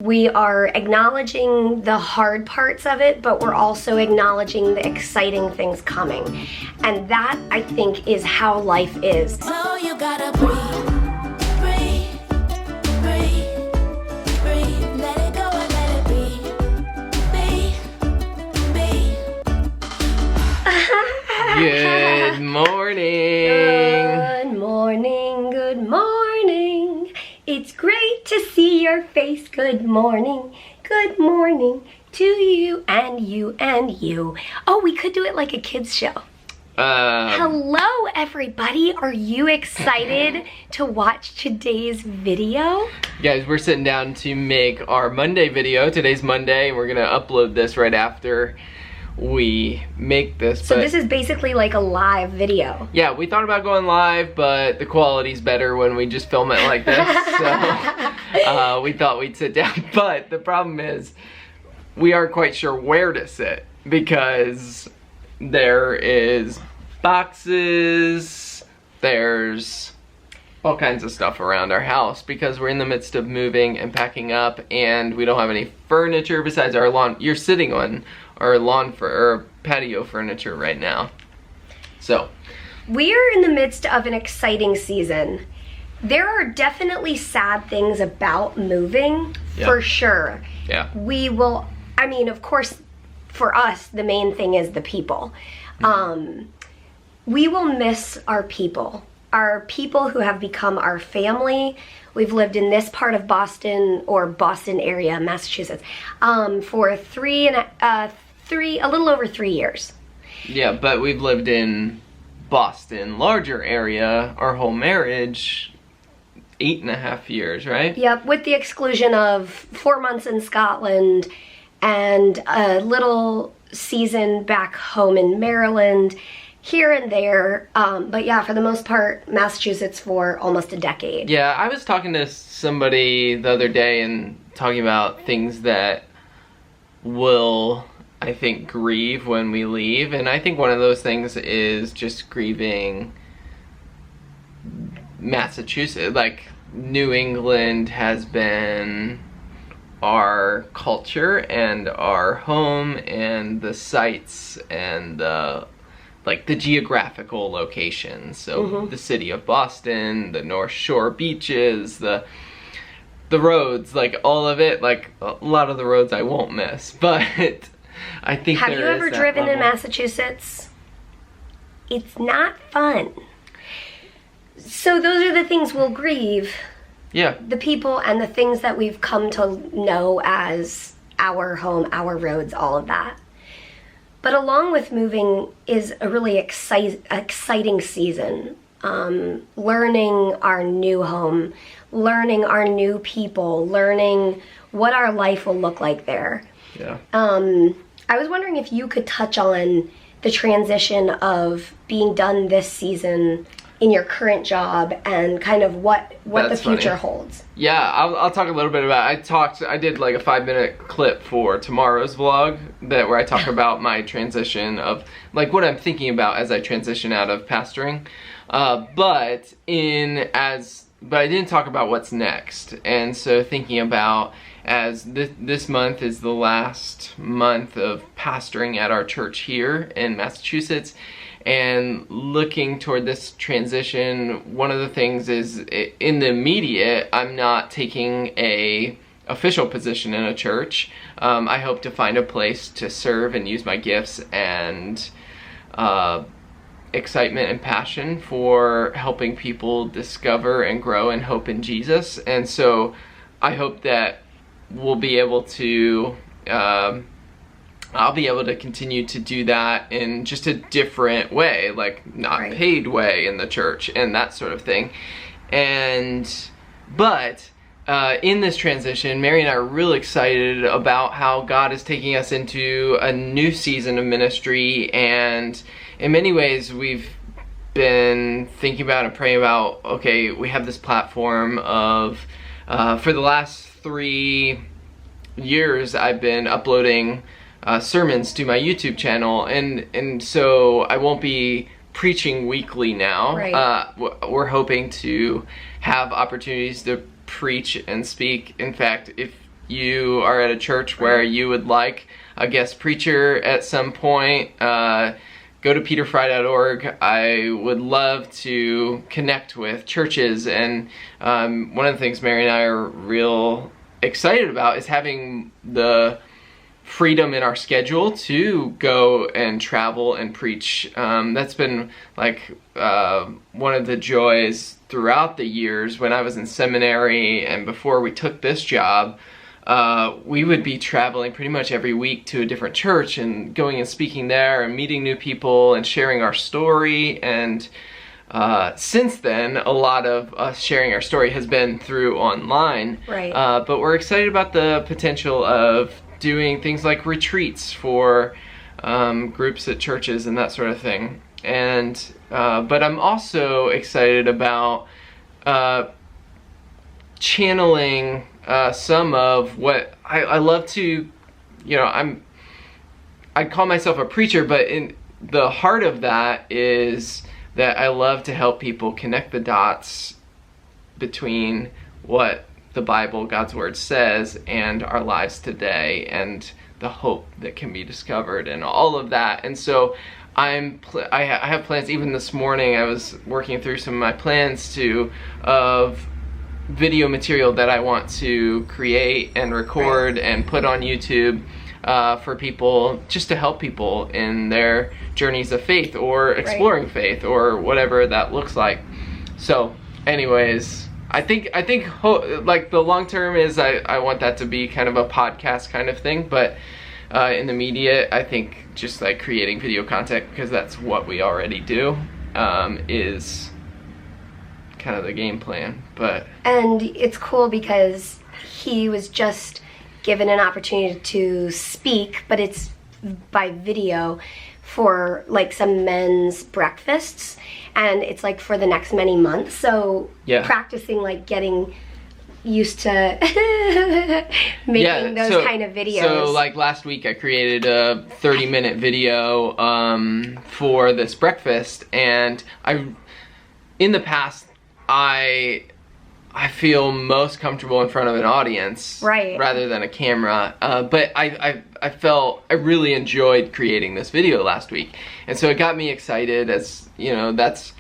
We are acknowledging the hard parts of it, but we're also acknowledging the exciting things coming. And that, I think, is how life is. So you gotta breathe, breathe, breathe, breathe. Let it go and let it be. Good morning. Good morning, good morning. It's great to see your face. Good morning to you and you and you. Oh, we could do it like a kids show. Hello, everybody. Are you excited to watch today's video? Guys, we're sitting down to make our Monday video. Today's Monday, and we're gonna upload this right after we make this. So this is basically like a live video. Yeah, we thought about going live, but the quality's better when we just film it like this. So we thought we'd sit down. But the problem is, we aren't quite sure where to sit because there is boxes, there's all kinds of stuff around our house because we're in the midst of moving and up, and we don't have any furniture besides our lawn. You're sitting on our patio furniture right now. So we are in the midst of an exciting season. There are definitely sad things about moving, for sure. Yeah. We will, I mean, of course, for us, the main thing is the people. We will miss our people who have become our family. We've lived in this part of Boston, or Boston area, Massachusetts, for a little over 3 years. Yeah, but we've lived in Boston, larger area, our whole marriage, 8.5 years, right? Yep, with the exclusion of 4 months in Scotland and a little season back home in Maryland, here and there. But yeah, for the most part, Massachusetts for almost a decade. Yeah, I was talking to somebody the other day and talking about things that will, I think, grieve when we leave. And I think one of those things is just grieving Massachusetts. Like, New England has been our culture and our home and the sites and the geographical locations. So the city of Boston, the North Shore beaches, the roads, like all of it. Like, a lot of the roads I won't miss, but I think Have you ever driven in Massachusetts? It's not fun. So those are the things we'll grieve. Yeah. The people and the things that we've come to know as our home, our roads, all of that. But along with moving is a really exciting season. Learning our new home, learning our new people, learning what our life will look like there. Yeah. I was wondering if you could touch on the transition of being done this season in your current job and kind of what the future holds. Yeah, I'll talk a little bit about it. I did like a 5-minute clip for tomorrow's vlog where I talk about my transition of like what I'm thinking about as I transition out of pastoring. But I didn't talk about what's next. And so thinking about as this month is the last month of pastoring at our church here in Massachusetts, and looking toward this transition, one of the things is in the immediate, I'm not taking a official position in a church. I hope to find a place to serve and use my gifts and excitement and passion for helping people discover and grow and hope in Jesus. And so I hope that we'll be able to I'll be able to continue to do that in just a different way, like not paid way in the church and that sort of thing. But in this transition, Mary and I are really excited about how God is taking us into a new season of ministry, and in many ways we've been thinking about and praying about, okay, we have this platform of, for the last 3 years I've been uploading sermons to my YouTube channel, and so I won't be preaching weekly now. We're hoping to have opportunities to preach and speak. In fact, if you are at a church where you would like a guest preacher at some point, go to peterfrey.org. I would love to connect with churches, and one of the things Mary and I are real excited about is having the freedom in our schedule to go and travel and preach. That's been like one of the joys throughout the years when I was in seminary and before we took this job. We would be traveling pretty much every week to a different church and going and speaking there and meeting new people and sharing our story. And since then, a lot of us sharing our story has been through online. Right. But we're excited about the potential of doing things like retreats for groups at churches and that sort of thing. And but I'm also excited about channeling some of what I love to, I call myself a preacher, but in the heart of that is that I love to help people connect the dots between what the Bible, God's Word says, and our lives today, and the hope that can be discovered, and all of that. And so I have plans. Even this morning, I was working through some of my plans of video material that I want to create and record and put on YouTube for people, just to help people in their journeys of faith or exploring faith or whatever that looks like. So anyways, I think like the long term is I want that to be kind of a podcast kind of thing, but in the immediate, I think just like creating video content, because that's what we already do, is kind of the game plan. And it's cool because he was just given an opportunity to speak, but it's by video for like some men's breakfasts, and it's like for the next many months. So practicing, like getting used to making those kind of videos. So like last week I created a 30-minute video for this breakfast, and in the past I feel most comfortable in front of an audience rather than a camera, but I really enjoyed creating this video last week, and so it got me excited. As you know, that's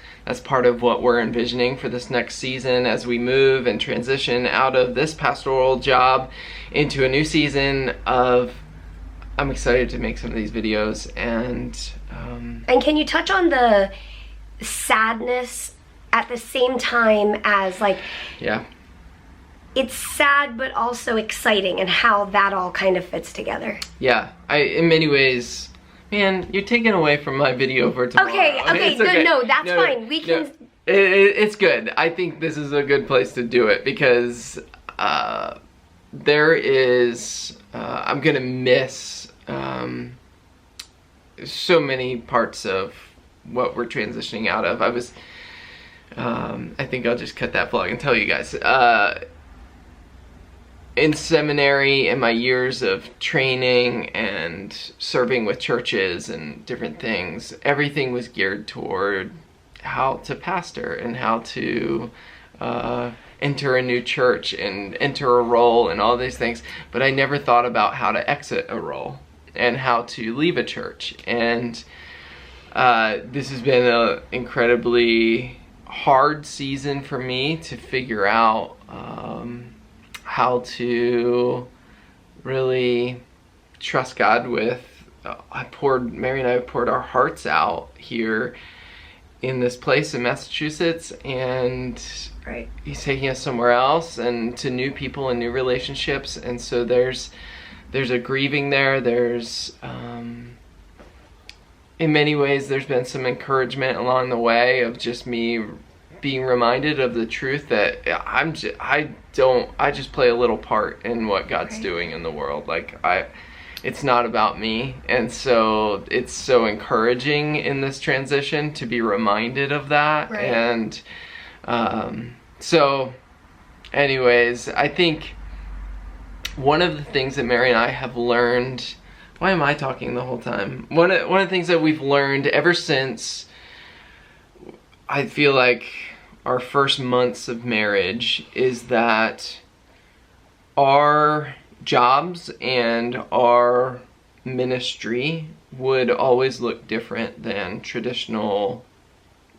part of what we're envisioning for this next season as we move and transition out of this pastoral job into a new season of, I'm excited to make some of these videos. And can you touch on the sadness at the same time as, like, it's sad but also exciting, and how that all kind of fits together? Yeah, in many ways, man, you're taking away from my video for tomorrow. Okay, good. No, that's fine. We can. It's good. I think this is a good place to do it, because there is, I'm gonna miss so many parts of what we're transitioning out of. I think I'll just cut that vlog and tell you guys. In seminary, in my years of training and serving with churches and different things, everything was geared toward how to pastor and how to enter a new church and enter a role and all these things. But I never thought about how to exit a role and how to leave a church. And this has been an incredibly hard season for me to figure out how to really trust God with. Mary and I have poured our hearts out here in this place in Massachusetts, and he's taking us somewhere else and to new people and new relationships. And so there's a grieving there. There's in many ways there's been some encouragement along the way of just me being reminded of the truth that I just play a little part in what God's doing in the world. Like it's not about me, and so it's so encouraging in this transition to be reminded of that. And so anyways, I think one of the things that Mary and I have learned, why am I talking the whole time? One of the things that we've learned ever since, I feel like, our first months of marriage, is that our jobs and our ministry would always look different than traditional,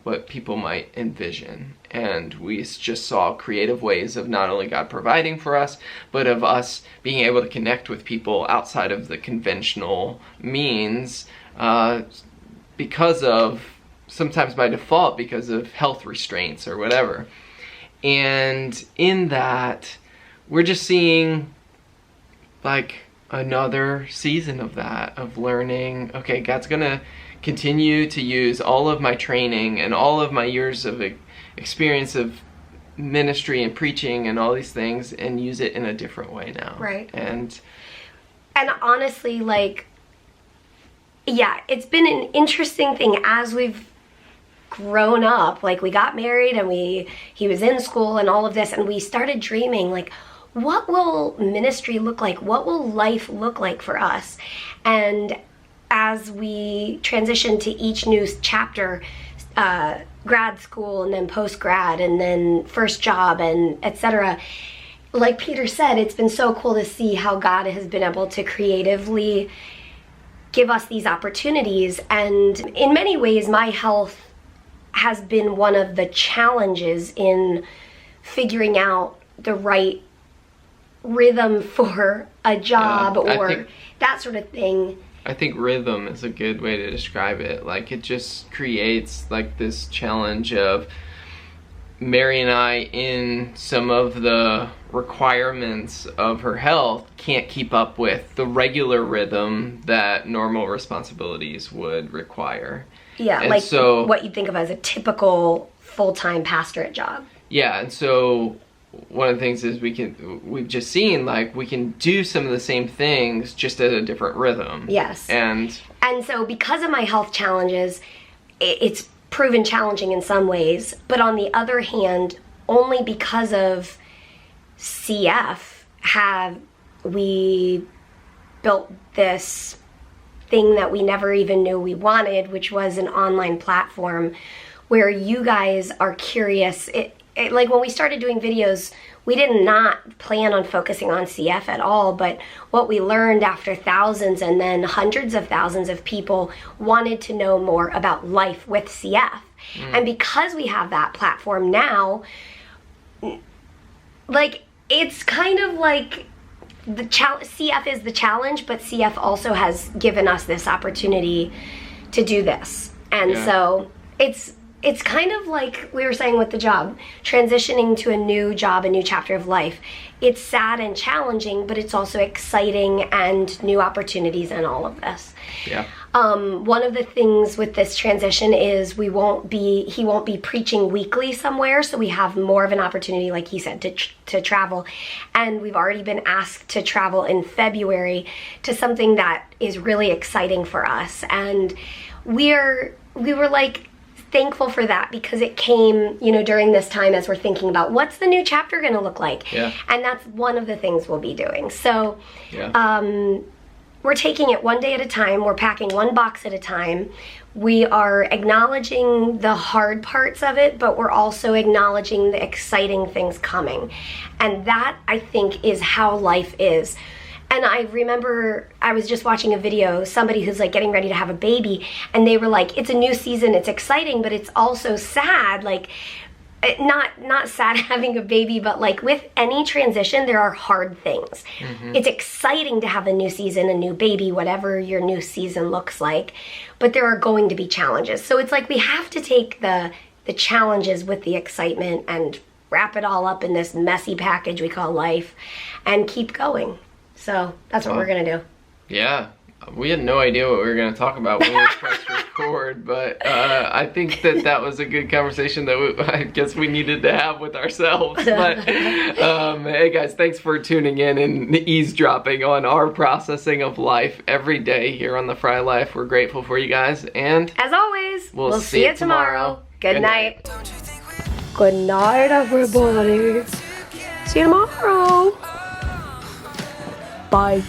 what people might envision. And we just saw creative ways of not only God providing for us, but of us being able to connect with people outside of the conventional means, because of, sometimes by default, because of health restraints or whatever. And in that, we're just seeing like another season of that, of learning, okay, God's gonna continue to use all of my training and all of my years of experience of ministry and preaching and all these things and use it in a different way now. Right. And honestly, like, yeah, it's been an interesting thing as we've grown up. Like, we got married and he was in school and all of this, and we started dreaming, like, what will ministry look like? What will life look like for us? And as we transition to each new chapter, grad school and then post-grad and then first job and etc., like Peter said, it's been so cool to see how God has been able to creatively give us these opportunities. And in many ways, my health has been one of the challenges in figuring out the right rhythm for a job, or that sort of thing. I think rhythm is a good way to describe it. Like, it just creates like this challenge of Mary and I, in some of the requirements of her health, can't keep up with the regular rhythm that normal responsibilities would require. Yeah, and like so, what you'd think of as a typical full-time pastorate job. Yeah, and so one of the things is we've just seen, like, we can do some of the same things just at a different rhythm. Yes. And so because of my health challenges, it's proven challenging in some ways, but on the other hand, only because of CF have we built this thing that we never even knew we wanted, which was an online platform where you guys are curious. Like, when we started doing videos, we did not plan on focusing on CF at all, but what we learned after thousands and then hundreds of thousands of people wanted to know more about life with CF. And because we have that platform now, like, it's kind of like the CF is the challenge, but CF also has given us this opportunity to do this. And so it's kind of like we were saying with the job, transitioning to a new job, a new chapter of life. It's sad and challenging, but it's also exciting and new opportunities in all of this. yeah. One of the things with this transition is he won't be preaching weekly somewhere, so we have more of an opportunity, like he said, to travel. And we've already been asked to travel in February to something that is really exciting for us. And we were like thankful for that, because it came, during this time as we're thinking about what's the new chapter going to look like. Yeah. And that's one of the things we'll be doing. So Yeah. we're taking it one day at a time. We're packing one box at a time. We are acknowledging the hard parts of it, but we're also acknowledging the exciting things coming. And that, I think, is how life is. And I remember I was just watching a video, somebody who's like getting ready to have a baby, and they were like, it's a new season, it's exciting, but it's also sad. Like, not sad having a baby, but like with any transition, there are hard things. It's exciting to have a new season, a new baby, whatever your new season looks like, but there are going to be challenges. So it's like we have to take the challenges with the excitement and wrap it all up in this messy package we call life and keep going. So that's what we're gonna do. Yeah. We had no idea what we were going to talk about when we pressed record, but I think that was a good conversation that I guess we needed to have with ourselves. But hey guys, thanks for tuning in and eavesdropping on our processing of life every day here on the Frey Life. We're grateful for you guys, and as always, we'll see you tomorrow. Good night. Good night, everybody. See you tomorrow. Bye.